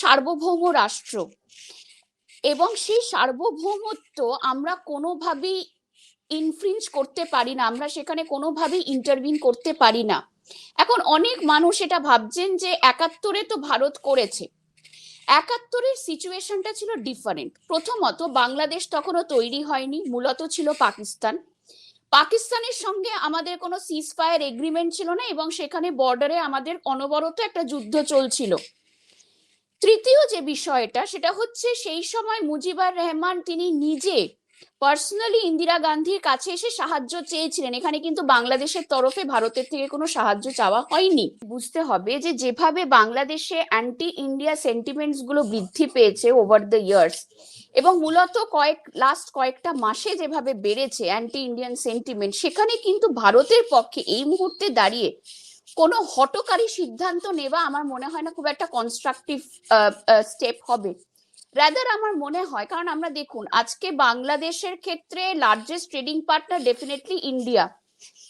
সার্বভৌম রাষ্ট্র, এবং সেই সার্বভৌমত্ব আমরা কোনোভাবেই ইনফ্রিঞ্জ করতে পারি না, আমরা সেখানে কোনোভাবেই ইন্টারভিন করতে পারি না। এখন অনেক মানুষ এটা ভাবছেন যে 71-এ তো ভারত করেছে, 71-এর সিচুয়েশনটা ছিল ডিফারেন্ট। প্রথমত বাংলাদেশ তখনও তৈরি হয়নি, মূলত ছিল পাকিস্তান। পাকিস্তানের সঙ্গে আমাদের কোনো সিজ ফায়ার এগ্রিমেন্ট ছিল না, এবং সেখানে বর্ডারে আমাদের অনবরত একটা যুদ্ধ চলছিল। তৃতীয় যে বিষয়টা সেটা হচ্ছে সেই সময় মুজিবুর রহমান তিনি নিজে পার্সোনালি ইন্দিরা গান্ধীর কাছে এসে সাহায্য চেয়েছিলেন, এখানে কিন্তু বাংলাদেশের তরফে ভারতের থেকে কোনো সাহায্য চাওয়া হয়নি। বুঝতে হবে যে যেভাবে বাংলাদেশে অ্যান্টি ইন্ডিয়া সেন্টিমেন্টস গুলো বৃদ্ধি পেয়েছে ওভার দ্য ইয়ার্স, এবং মূলত লাস্ট কয়েকটা মাসে যেভাবে বেড়েছে অ্যান্টি ইন্ডিয়ান সেন্টিমেন্ট, সেখানে কিন্তু ভারতের পক্ষে এই মুহূর্তে দাঁড়িয়ে কোনো হঠকারী সিদ্ধান্ত নেওয়া আমার মনে হয় না খুব একটা কনস্ট্রাকটিভ স্টেপ হবে। রাদার আমার মনে হয়, কারণ আমরা দেখুন আজকে বাংলাদেশের ক্ষেত্রে largest trading partner definitely India,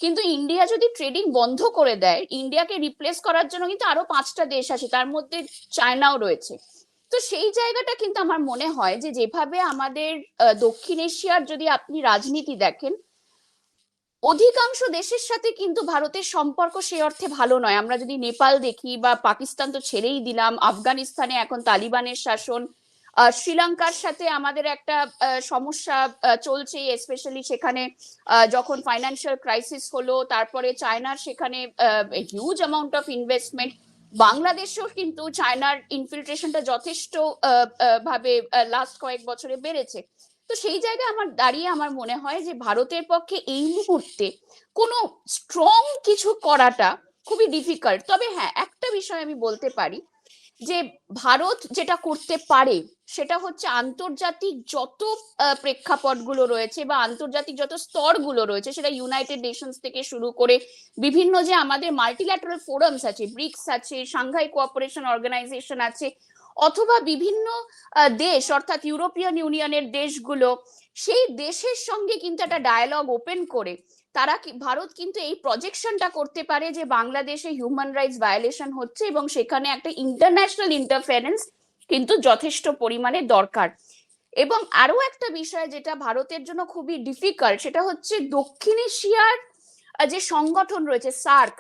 কিন্তু ইন্ডিয়া যদি ট্রেডিং বন্ধ করে দেয়, ইন্ডিয়াকে রিপ্লেস করার জন্য কিন্তু আরো 5টা দেশ আছে, তার মধ্যে চায়নাও রয়েছে। তো সেই জায়গাটা কিন্তু আমার মনে হয় যে যেভাবে আমাদের দক্ষিণ এশিয়ার যদি আপনি রাজনীতি দেখেন, অধিকাংশ দেশের সাথে কিন্তু ভারতের সম্পর্ক সে অর্থে ভালো নয়। আমরা যদি নেপাল দেখি, বা পাকিস্তান তো ছেড়েই দিলাম, আফগানিস্তানে এখন তালিবানের শাসন, শ্রীলঙ্কার সাথে আমাদের একটা সমস্যা চলছে, স্পেশালি সেখানে যখন ফাইন্যান্সিয়াল ক্রাইসিস হলো, তারপরে চায়নার সেখানে হিউজ অ্যামাউন্ট অফ ইনভেস্টমেন্ট। বাংলাদেশেও কিন্তু চায়নার ইনফিল্ট্রেশনটা যথেষ্ট ভাবে লাস্ট কয়েক বছরে বেড়েছে। তো সেই জায়গায় আমার দাঁড়িয়ে আমার মনে হয় যে ভারতের পক্ষে এই মুহূর্তে কোনো স্ট্রং কিছু করাটা খুবই ডিফিকাল্ট। তবে হ্যাঁ, একটা বিষয় আমি বলতে পারি যে ভারত যেটা করতে পারে সেটা হচ্ছে আন্তর্জাতিক যত প্রেক্ষাপটগুলো রয়েছে বা আন্তর্জাতিক যত স্তরগুলো রয়েছে, সেটা ইউনাইটেড নেশনস থেকে শুরু করে বিভিন্ন যে আমাদের মাল্টিল্যাটারাল ফোরামস আছে, ব্রিক্স আছে, সাংঘাই কোঅপারেশন অর্গানাইজেশন আছে, অথবা বিভিন্ন দেশ অর্থাৎ ইউরোপিয়ান ইউনিয়নের দেশগুলো, সেই দেশের সঙ্গে কিন্তু একটা ডায়ালগ ওপেন করে তারা ভারত কিন্তু এই প্রজেকশনটা করতে পারে যে বাংলাদেশে হিউম্যান রাইটস ভায়োলেশন হচ্ছে, এবং সেখানে একটা ইন্টারন্যাশনাল ইন্টারফারেন্স কিন্তু যথেষ্ট পরিমাণে দরকার। এবং আরো একটা বিষয় যেটা ভারতের জন্য খুবই ডিফিকাল্ট, সেটা হচ্ছে দক্ষিণ এশিয়ার যে সংগঠন রয়েছে সার্ক,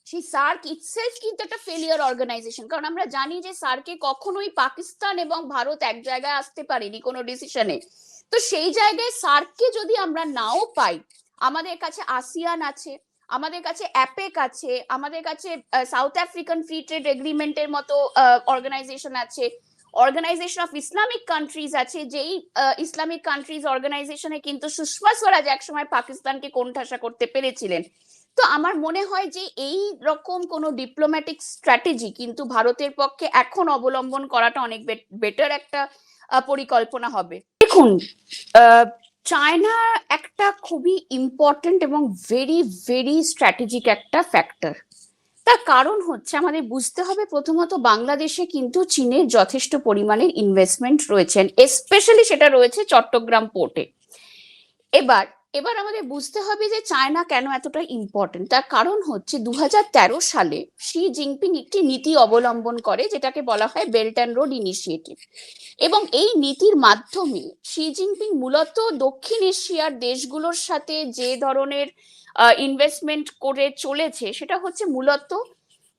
সেই সার্ক ইটসেলফ কিন্তু একটা ফেলিয়ার অর্গানাইজেশন। কারণ আমরা জানি যে সার্কে কখনোই পাকিস্তান এবং ভারত এক জায়গায় আসতে পারেনি কোনো ডিসিশনে। তো সেই জায়গায় সার্ককে যদি আমরা নাও পাই, আমাদের কাছে আসিয়ান আছে, আমাদের কাছে অ্যাপেক আছে, আমাদের কাছে সাউথ আফ্রিকান ফ্রি ট্রেড এগ্রিমেন্টের মতো অর্গানাইজেশন আছে, অর্গানাইজেশন অফ ইসলামিক কান্ট্রিজ আছে, যেই ইসলামিক কান্ট্রিজ অর্গানাইজেশনে কিন্তু সুষমা স্বরাজ একসময় পাকিস্তানকে কোণঠাসা করতে পেরেছিলেন। তো আমার মনে হয় যে এই রকম কোনো ডিপ্লোম্যাটিক স্ট্র্যাটেজি কিন্তু ভারতের পক্ষে এখন অবলম্বন করাটা অনেক বেটার একটা পরিকল্পনা হবে। দেখুন, চায়না একটা খুবই ইম্পর্টেন্ট এবং ভেরি ভেরি স্ট্র্যাটেজিক একটা ফ্যাক্টর। তার কারণ হচ্ছে আমাদের বুঝতে হবে প্রথমত বাংলাদেশে কিন্তু চীনের যথেষ্ট পরিমাণের ইনভেস্টমেন্ট রয়েছেন, স্পেশালি সেটা রয়েছে চট্টগ্রাম পোর্টে। এবার এবার আমাদের বুঝতে হবে যে চায়না কেন এতটা ইম্পর্টেন্ট। তার কারণ হচ্ছে 2013 সালে শি জিনপিং একটি নীতি অবলম্বন করে, যেটাকে বলা হয় বেল্ট অ্যান্ড রোড ইনিশিয়েটিভ। এবং এই নীতির মাধ্যমে শি জিনপিং মূলত দক্ষিণ এশিয়ার দেশগুলোর সাথে যে ধরনের ইনভেস্টমেন্ট করে চলেছে, সেটা হচ্ছে মূলত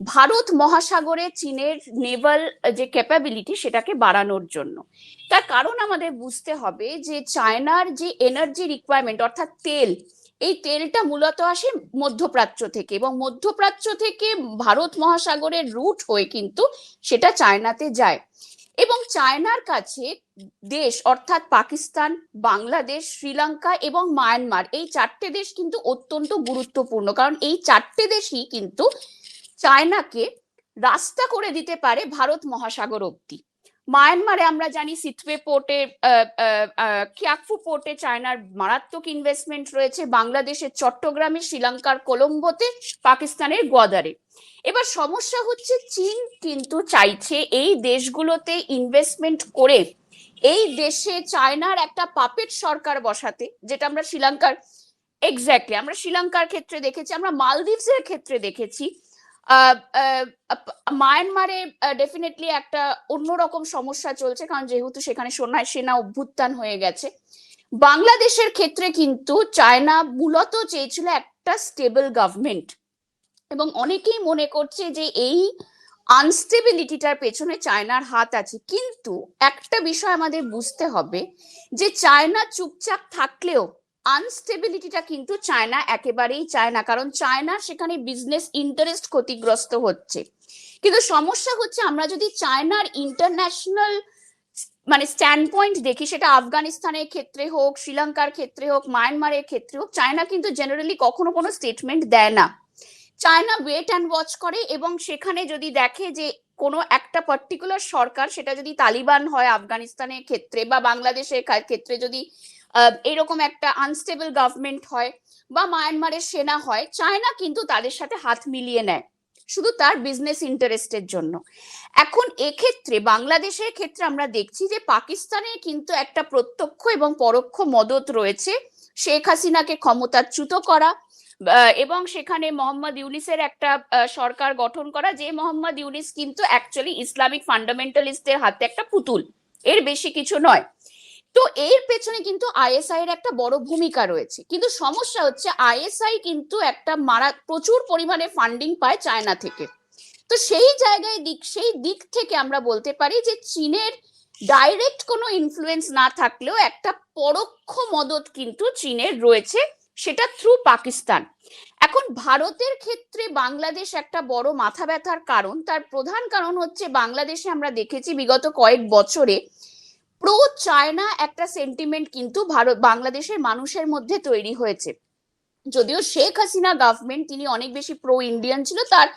ভারত মহাসাগরে চীনের নেভাল যে ক্যাপাবিলিটি সেটাকে বাড়ানোর জন্য। তার কারণ আমাদের বুঝতে হবে যে চায়নার যে এনার্জি রিকোয়ারমেন্ট অর্থাৎ তেল, এই তেলটা মূলত আসে মধ্যপ্রাচ্য থেকে, এবং মধ্যপ্রাচ্য থেকে ভারত মহাসাগরের রুট হয়ে কিন্তু সেটা চায়নাতে যায়। এবং চায়নার কাছে দেশ অর্থাৎ পাকিস্তান, বাংলাদেশ, শ্রীলঙ্কা এবং মায়ানমার, এই 4টে দেশ কিন্তু অত্যন্ত গুরুত্বপূর্ণ, কারণ এই 4টে দেশই কিন্তু চায়নাকে রাস্তা করে দিতে পারে ভারত মহাসাগর অব্দি। মায়ানমারে আমরা জানি সিটওয়ে পোর্টে, কিয়াকফু পোর্টে চায়নার মারাত্মক ইনভেস্টমেন্ট রয়েছে, বাংলাদেশের চট্টগ্রামে, শ্রীলঙ্কার কলম্বোতে, পাকিস্তানের গোয়াদারে। এবার সমস্যা হচ্ছে চীন কিন্তু চাইছে এই দেশগুলোতে ইনভেস্টমেন্ট করে এই দেশে চায়নার একটা পাপেট সরকার বসাতে, যেটা আমরা শ্রীলঙ্কার, এক্স্যাক্টলি আমরা শ্রীলঙ্কার ক্ষেত্রে দেখেছি, আমরা মালদ্বীপসের ক্ষেত্রে দেখেছি। আহ, আহ, মায়ানমারে ডেফিনেটলি একটা অন্যরকম সমস্যা চলছে, কারণ যেহেতু সেখানে সেনা অভ্যুত্থান হয়ে গেছে। বাংলাদেশের ক্ষেত্রে কিন্তু চায়না মূলত চেয়েছিল একটা স্টেবল গভর্নমেন্ট, এবং অনেকেই মনে করছে যে এই আনস্টেবিলিটিটার পেছনে চায়নার হাত আছে। কিন্তু একটা বিষয় আমাদের বুঝতে হবে, যে চায়না চুপচাপ থাকলেও আনস্টেবিলিটিটা কিন্তু চায়না একেবারেই চায় না, কারণ চায়নার সেখানে বিজনেস ইন্টারেস্ট ক্ষতিগ্রস্ত হচ্ছে। কিন্তু সমস্যা হচ্ছে, আমরা যদি চায়নার ইন্টারন্যাশনাল মানে স্ট্যান্ড পয়েন্ট দেখি, সেটা আফগানিস্তানের ক্ষেত্রে হোক, শ্রীলঙ্কার ক্ষেত্রে হোক, মায়ানমারের ক্ষেত্রে হোক, চায়না কিন্তু জেনারেলি কখনো কোনো স্টেটমেন্ট দেয় না। চায়না ওয়েট অ্যান্ড ওয়াচ করে, এবং সেখানে যদি দেখে যে কোনো একটা পার্টিকুলার সরকার, সেটা যদি তালিবান হয় আফগানিস্তানের ক্ষেত্রে, বা বাংলাদেশের ক্ষেত্রে যদি এরকম একটা আনস্টেবল গভর্নমেন্ট হয়, বা মায়ানমারের সেনা হয়, চায়না কিন্তু তাদের সাথে হাত মিলিয়ে নেয় শুধু তার বিজনেস ইন্টারেস্টের জন্য। এখন এক্ষেত্রে বাংলাদেশের ক্ষেত্রে আমরা দেখছি যে পাকিস্তানের কিন্তু একটা প্রত্যক্ষ এবং পরোক্ষ মদত রয়েছে শেখ হাসিনাকে ক্ষমতাচ্যুত করা, এবং সেখানে মোহাম্মদ ইউনিসের একটা সরকার গঠন করা, যে মোহাম্মদ ইউনিস কিন্তু অ্যাকচুয়ালি ইসলামিক ফান্ডামেন্টালিস্টদের হাতে একটা পুতুল, এর বেশি কিছু নয়। তো এর পেছনে কিন্তু আইএসআই এর একটা বড় ভূমিকা রয়েছে। কিন্তু সমস্যা হচ্ছে, আইএসআই কিন্তু একটা প্রচুর পরিমাণে ফান্ডিং পায় চায়না থেকে। তো সেই দিক থেকে আমরা বলতে পারি যে চীনের ডাইরেক্ট কোনো ইনফ্লুয়েন্স না থাকলেও একটা পরোক্ষ মদত কিন্তু চীনের রয়েছে, সেটা থ্রু পাকিস্তান। এখন ভারতের ক্ষেত্রে বাংলাদেশ একটা বড় মাথা ব্যথার কারণ, তার প্রধান কারণ হচ্ছে বাংলাদেশে আমরা দেখেছি বিগত কয়েক বছরে প্রো চায়না একটা সেন্টিমেন্ট কিন্তু বাংলাদেশের মানুষের মধ্যে তৈরি হয়েছে। যদিও শেখ হাসিনা গভর্নমেন্ট, তিনি অনেক বেশি প্রো ইন্ডিয়ান ছিল, তার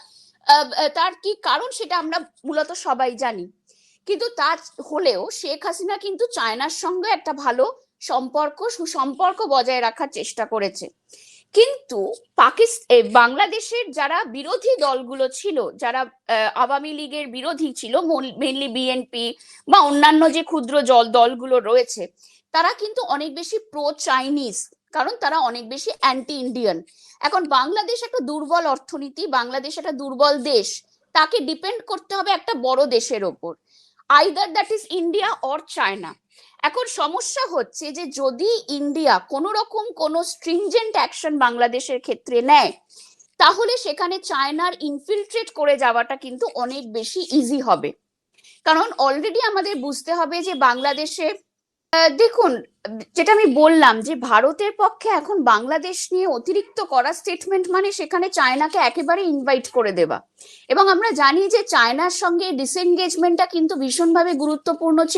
তার কি কারণ সেটা আমরা মূলত সবাই জানি। কিন্তু তার হলেও শেখ হাসিনা কিন্তু চায়নার সঙ্গে একটা ভালো সুসম্পর্ক বজায় রাখার চেষ্টা করেছে। কিন্তু বাংলাদেশের যারা বিরোধী দলগুলো ছিল, যারা আওয়ামী লীগের বিরোধী ছিল, মেনলি বিএনপি বা অন্যান্য যে ক্ষুদ্র দলগুলো রয়েছে, তারা কিন্তু অনেক বেশি প্রো চাইনিজ, কারণ তারা অনেক বেশি অ্যান্টি ইন্ডিয়ান। এখন বাংলাদেশ একটা দুর্বল অর্থনীতি, বাংলাদেশ একটা দুর্বল দেশ, তাকে ডিপেন্ড করতে হবে একটা বড় দেশের ওপর, either that is India or China. এখন সমস্যা হচ্ছে যে যদি ইন্ডিয়া কোনো রকম কোনো স্ট্রিনজেন্ট অ্যাকশন বাংলাদেশের ক্ষেত্রে নেয়, তাহলে সেখানে চায়নার ইনফিলট্রেট করে যাওয়াটা কিন্তু অনেক বেশি ইজি হবে। কারণ অলরেডি আমাদের বুঝতে হবে যে বাংলাদেশে দেখুন, যেটা আমি বললাম যে ভারতের পক্ষে এখন বাংলাদেশ নিয়ে অতিরিক্ত করা স্টেটমেন্ট মানে সেখানে চায়নাকে একেবারে ইনভাইট করে দেওয়া। এবং আমরা জানি যে চায়নার সঙ্গে ডিসএনগেজমেন্টটা কিন্তু ভীষণভাবে গুরুত্বপূর্ণ ছিল।